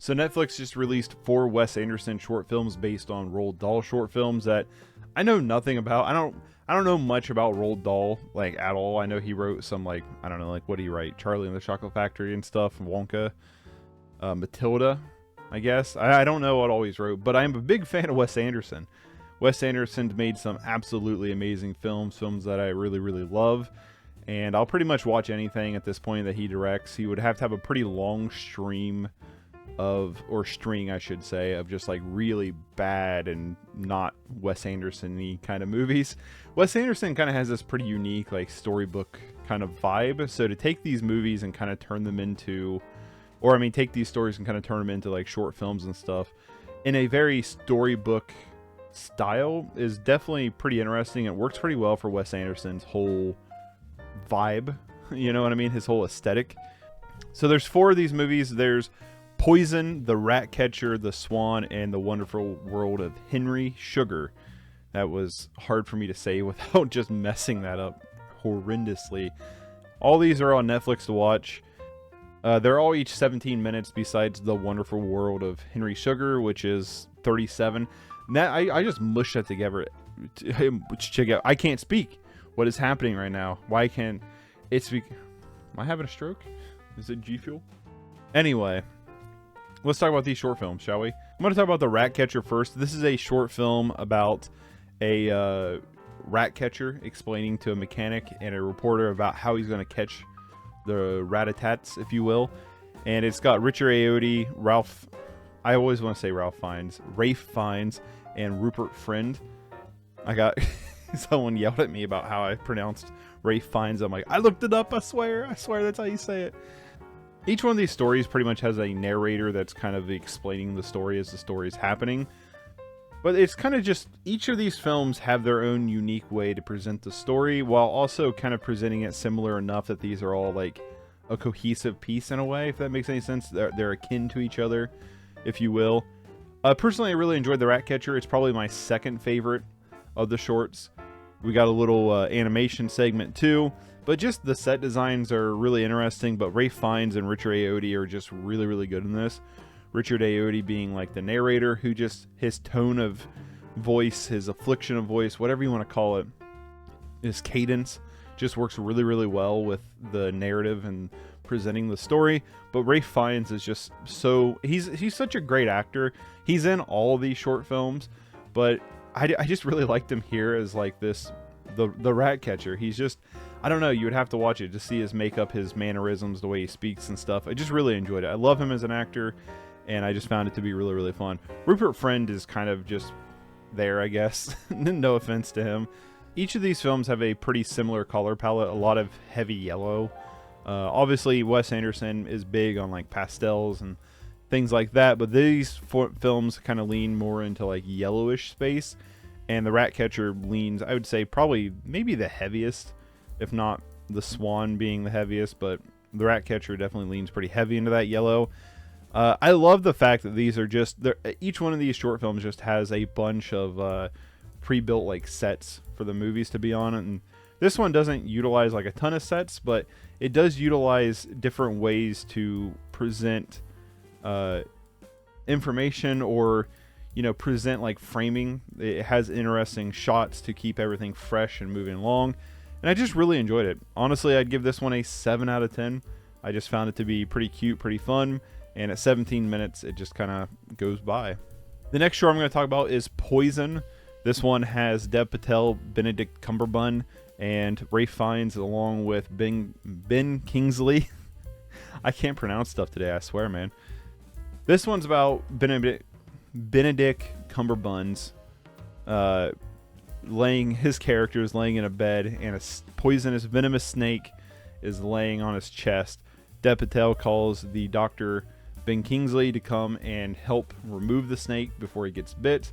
So Netflix just released 4 Wes Anderson short films based on Roald Dahl short films that I know nothing about. I don't know much about Roald Dahl like at all. I know he wrote some like I don't know like what did he write? Charlie and the Chocolate Factory and stuff, Wonka, Matilda, I guess. I don't know what all he's wrote, but I'm a big fan of Wes Anderson. Wes Anderson's made some absolutely amazing films that I really love, and I'll pretty much watch anything at this point that he directs. He would have to have a pretty long string, I should say, of just like really bad and not Wes Anderson-y kind of movies. Wes Anderson kind of has this pretty unique like storybook kind of vibe. So to take these movies and kind of turn them into, or I mean, take these stories and kind of turn them into like short films and stuff in a very storybook style is definitely pretty interesting. It works pretty well for Wes Anderson's whole vibe. You know what I mean? His whole aesthetic. So there's 4 of these movies. There's Poison, The Rat Catcher, The Swan, and The Wonderful World of Henry Sugar. That was hard for me to say without just messing that up horrendously. All these are on Netflix to watch. They're all each 17 minutes besides The Wonderful World of Henry Sugar, which is 37. And that, I just mushed that together. I can't speak. What is happening right now? Why can't it speak? Am I having a stroke? Is it G Fuel? Anyway. Let's talk about these short films, shall we? I'm going to talk about The Rat Catcher first. This is a short film about a rat catcher explaining to a mechanic and a reporter about how he's going to catch the rat-a-tats, if you will. And it's got Richard Ayoade, I always want to say Ralph Fiennes, and Rupert Friend. I got someone yelled at me about how I pronounced Rafe Fiennes. I'm like, I looked it up, I swear that's how you say it. Each one of these stories pretty much has a narrator that's kind of explaining the story as the story is happening. But it's kind of just, each of these films have their own unique way to present the story, while also kind of presenting it similar enough that these are all like a cohesive piece in a way, if that makes any sense. They're akin to each other, if you will. Personally, I really enjoyed The Rat Catcher. It's probably my second favorite of the shorts. We got a little animation segment too. But just the set designs are really interesting. But Ralph Fiennes and Richard Ayoade are just really good in this. Richard Ayoade being like the narrator, who just, his tone of voice, his affliction of voice, whatever you want to call it, his cadence just works really well with the narrative and presenting the story. But Ralph Fiennes is just so, he's such a great actor. He's in all of these short films, but I just really liked him here as like this, the rat catcher. He's just, I don't know, you would have to watch it to see his makeup, his mannerisms, the way he speaks and stuff. I just really enjoyed it. I love him as an actor, and I just found it to be really fun. Rupert Friend is kind of just there, I guess. No offense to him. Each of these films have a pretty similar color palette, a lot of heavy yellow. Obviously, Wes Anderson is big on like pastels and things like that, but these films kind of lean more into like yellowish space, and The Rat Catcher leans, I would say, probably maybe the heaviest, if not The Swan being the heaviest, but The Rat Catcher definitely leans pretty heavy into that yellow. I love the fact that these are just, each one of these short films just has a bunch of pre-built like sets for the movies to be on, and this one doesn't utilize like a ton of sets, but it does utilize different ways to present information, or present like framing. It has interesting shots to keep everything fresh and moving along, and I just really enjoyed it. Honestly, I'd give this one a 7 out of 10. I just found it to be pretty cute, pretty fun, and at 17 minutes it just kind of goes by. The next show I'm going to talk about is Poison. This one has Dev Patel, Benedict Cumberbatch, and Ralph Fiennes, along with Ben Kingsley. I can't pronounce stuff today, I swear, man. This one's about Benedict Cumberbatch his character is laying in a bed, and a poisonous, venomous snake is laying on his chest. Dev Patel calls the doctor Ben Kingsley to come and help remove the snake before he gets bit.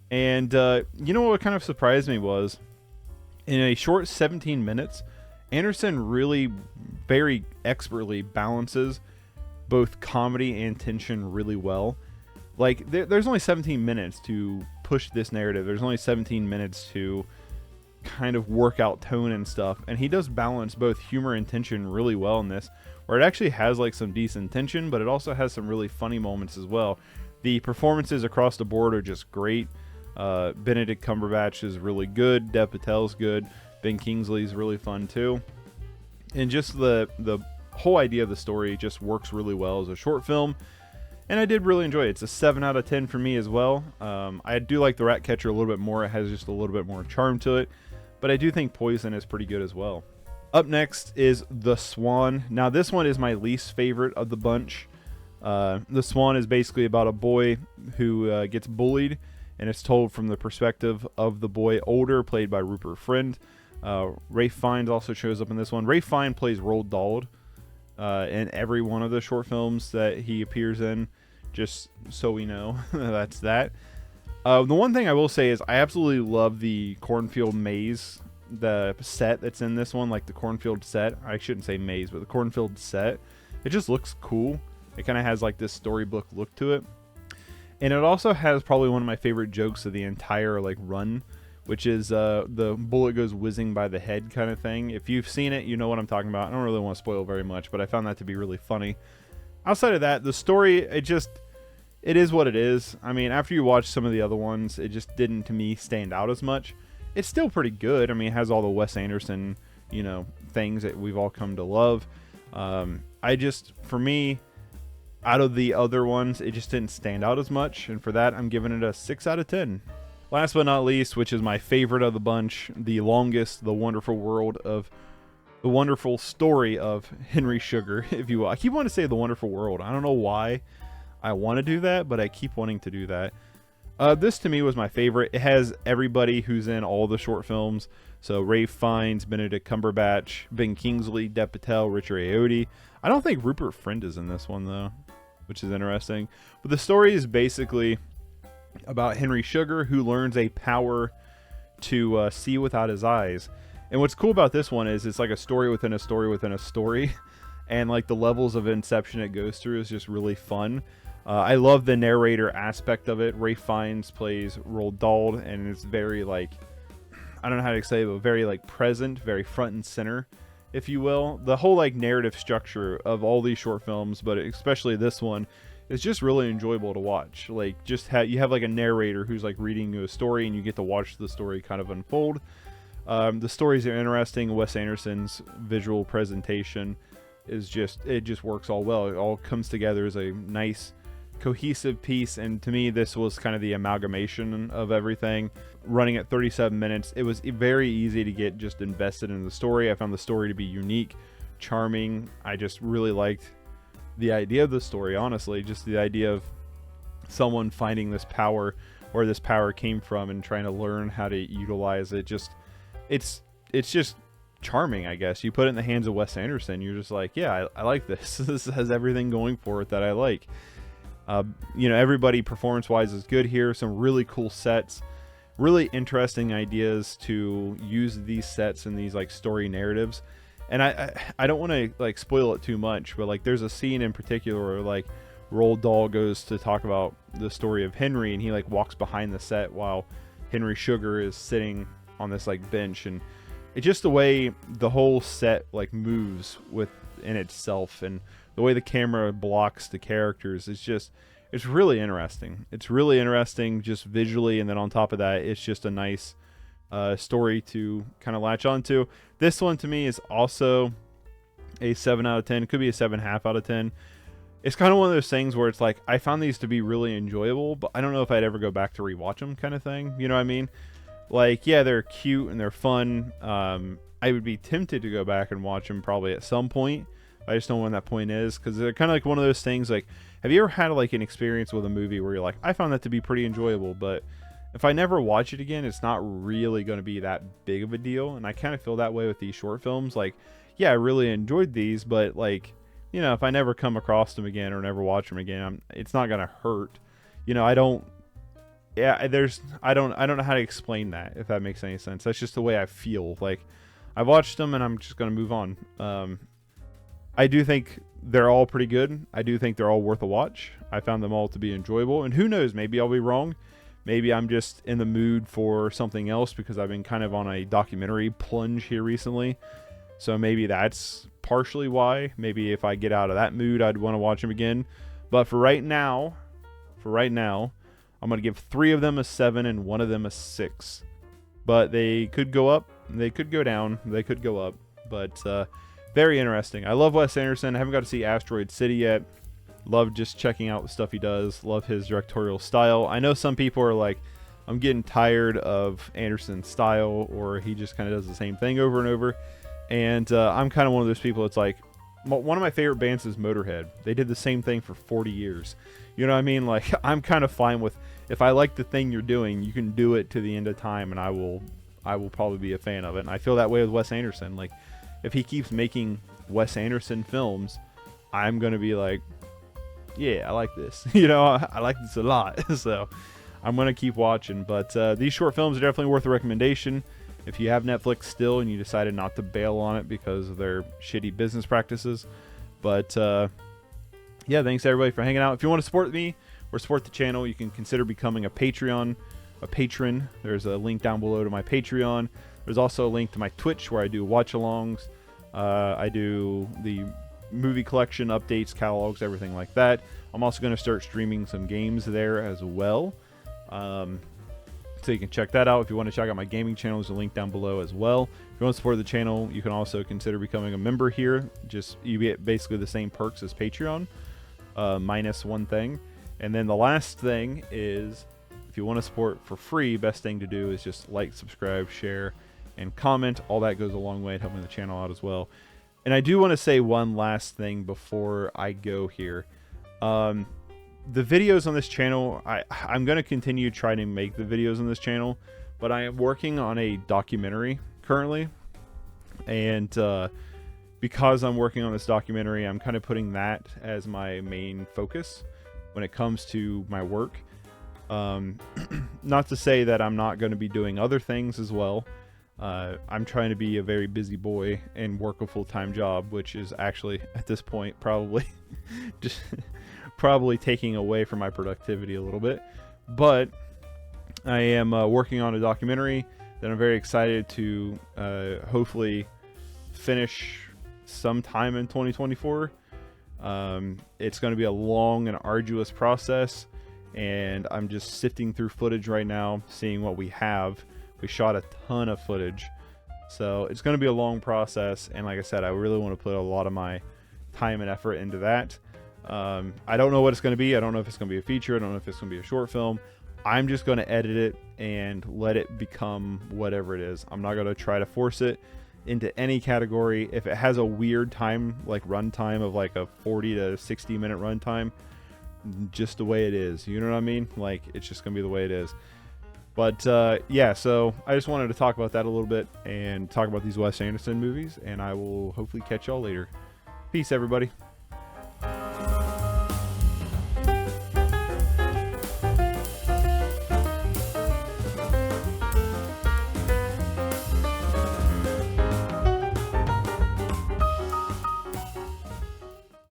And you know what kind of surprised me was, in a short 17 minutes, Anderson really very expertly balances both comedy and tension really well. Like, there's only 17 minutes to push this narrative. There's only 17 minutes to kind of workout tone and stuff, and he does balance both humor and tension really well in this, where it actually has like some decent tension, but it also has some really funny moments as well. The performances across the board are just great. Benedict Cumberbatch is really good. Dev Patel's good. Ben Kingsley's really fun too. And just the whole idea of the story just works really well as a short film. And I did really enjoy it. It's a 7 out of 10 for me as well. I do like The Ratcatcher a little bit more. It has just a little bit more charm to it. But I do think Poison is pretty good as well. Up next is The Swan. Now this one is my least favorite of the bunch. The Swan is basically about a boy who gets bullied, and it's told from the perspective of the boy older, played by Rupert Friend. Ralph Fiennes also shows up in this one. Ralph Fiennes plays Roald Dahl in every one of the short films that he appears in, just so we know. That's that. The one thing I will say is I absolutely love the cornfield maze, the set that's in this one, like the cornfield set. I shouldn't say maze, but the cornfield set. It just looks cool. It kind of has like this storybook look to it. And it also has probably one of my favorite jokes of the entire like run, which is the bullet goes whizzing by the head kind of thing. If you've seen it, you know what I'm talking about. I don't really want to spoil very much, but I found that to be really funny. Outside of that, the story, it is what it is. I mean, after you watch some of the other ones, it just didn't, to me, stand out as much. It's still pretty good. I mean, it has all the Wes Anderson, things that we've all come to love. For me, out of the other ones, it just didn't stand out as much. And for that, I'm giving it a 6 out of 10. Last but not least, which is my favorite of the bunch, the longest, the wonderful story of Henry Sugar, if you will. I keep wanting to say the wonderful world. I don't know why I want to do that, but I keep wanting to do that. This to me was my favorite. It has everybody who's in all the short films. So Ralph Fiennes, Benedict Cumberbatch, Ben Kingsley, Dev Patel, Richard Ayoade. I don't think Rupert Friend is in this one though, which is interesting. But the story is basically about Henry Sugar, who learns a power to see without his eyes. And what's cool about this one is it's like a story within a story within a story. And like the levels of inception it goes through is just really fun. I love the narrator aspect of it. Ralph Fiennes plays Roald Dahl, and it's very like, I don't know how to say it, but very like present, very front and center, if you will. The whole like narrative structure of all these short films, but especially this one, is just really enjoyable to watch. Like you have like a narrator who's like reading you a story, and you get to watch the story kind of unfold. The stories are interesting. Wes Anderson's visual presentation is it just works all well. It all comes together as a nice cohesive piece, and to me this was kind of the amalgamation of everything. Running at 37 minutes, it was very easy to get just invested in the story. I found the story to be unique, charming. I just really liked the idea of the story, honestly, just the idea of someone finding this power, where this power came from, and trying to learn how to utilize it. It's just charming, I guess. You put it in the hands of Wes Anderson, you're just like, yeah, I like this. This has everything going for it that I like. Everybody performance-wise is good here. Some really cool sets, really interesting ideas to use these sets in these like story narratives. And I don't want to like spoil it too much, but like there's a scene in particular where like Roald Dahl goes to talk about the story of Henry, and he like walks behind the set while Henry Sugar is sitting on this like bench, and it's just the way the whole set like moves within itself, and the way the camera blocks the characters is it's really interesting. It's really interesting just visually, and then on top of that, it's just a nice story to kind of latch onto. This one to me is also a 7 out of 10. It could be a 7.5 out of 10. It's kind of one of those things where it's like, I found these to be really enjoyable, but I don't know if I'd ever go back to rewatch them, kind of thing. You know what I mean? Like, yeah, they're cute and they're fun. I would be tempted to go back and watch them probably at some point. I just don't know when that point is, because they're kind of like one of those things. Like, have you ever had like an experience with a movie where you're like, I found that to be pretty enjoyable, but if I never watch it again, it's not really going to be that big of a deal? And I kind of feel that way with these short films. Like, yeah, I really enjoyed these, but like, if I never come across them again or never watch them again, it's not going to hurt. I don't know how to explain that, if that makes any sense. That's just the way I feel. Like, I watched them and I'm just going to move on. I do think they're all pretty good. I do think they're all worth a watch. I found them all to be enjoyable, and who knows, maybe I'll be wrong. Maybe I'm just in the mood for something else because I've been kind of on a documentary plunge here recently. So maybe that's partially why. Maybe if I get out of that mood, I'd want to watch them again. But for right now, I'm going to give 3 of them a 7 and 1 of them a 6. But they could go up, they could go down, they could go up. But very interesting. I love Wes Anderson. I haven't got to see Asteroid City yet. Love just checking out the stuff he does. Love his directorial style. I know some people are like, I'm getting tired of Anderson's style, or he just kind of does the same thing over and over. And I'm kind of one of those people that's like, one of my favorite bands is Motorhead. They did the same thing for 40 years. You know what I mean? Like, I'm kind of fine with, if I like the thing you're doing, you can do it to the end of time, and I will probably be a fan of it. And I feel that way with Wes Anderson. Like, if he keeps making Wes Anderson films, I'm going to be like, yeah, I like this. You know, I like this a lot. So I'm going to keep watching. But these short films are definitely worth a recommendation. If you have Netflix still and you decided not to bail on it because of their shitty business practices. But yeah, thanks everybody for hanging out. If you want to support me or support the channel, you can consider becoming a patron. There's a link down below to my Patreon. There's also a link to my Twitch where I do watch-alongs. I do the movie collection updates, catalogs, everything like that. I'm also going to start streaming some games there as well. So you can check that out. If you want to check out my gaming channel, there's a link down below as well. If you want to support the channel, you can also consider becoming a member here. Just, you get basically the same perks as Patreon, minus one thing. And then the last thing is, if you want to support for free, best thing to do is just like, subscribe, share, and comment. All that goes a long way at helping the channel out as well. And I do want to say one last thing before I go here. The videos on this channel, I'm going to continue trying to make the videos on this channel, but I am working on a documentary currently. And because I'm working on this documentary, I'm kind of putting that as my main focus when it comes to my work. Not to say that I'm not going to be doing other things as well. I'm trying to be a very busy boy and work a full-time job, which is actually at this point probably just probably taking away from my productivity a little bit. But I am working on a documentary that I'm very excited to hopefully finish sometime in 2024. It's going to be a long and arduous process, and I'm just sifting through footage right now, seeing what we have. We shot a ton of footage, so it's going to be a long process, and like I said, I really want to put a lot of my time and effort into that. I don't know what it's going to be. I don't know if it's going to be a feature. I don't know if it's going to be a short film. I'm just going to edit it and let it become whatever it is. I'm not going to try to force it into any category. If it has a weird time, like run time of like a 40 to 60 minute run time, just the way it is. You know what I mean? Like, it's just going to be the way it is. But yeah, so I just wanted to talk about that a little bit and talk about these Wes Anderson movies, and I will hopefully catch y'all later. Peace, everybody.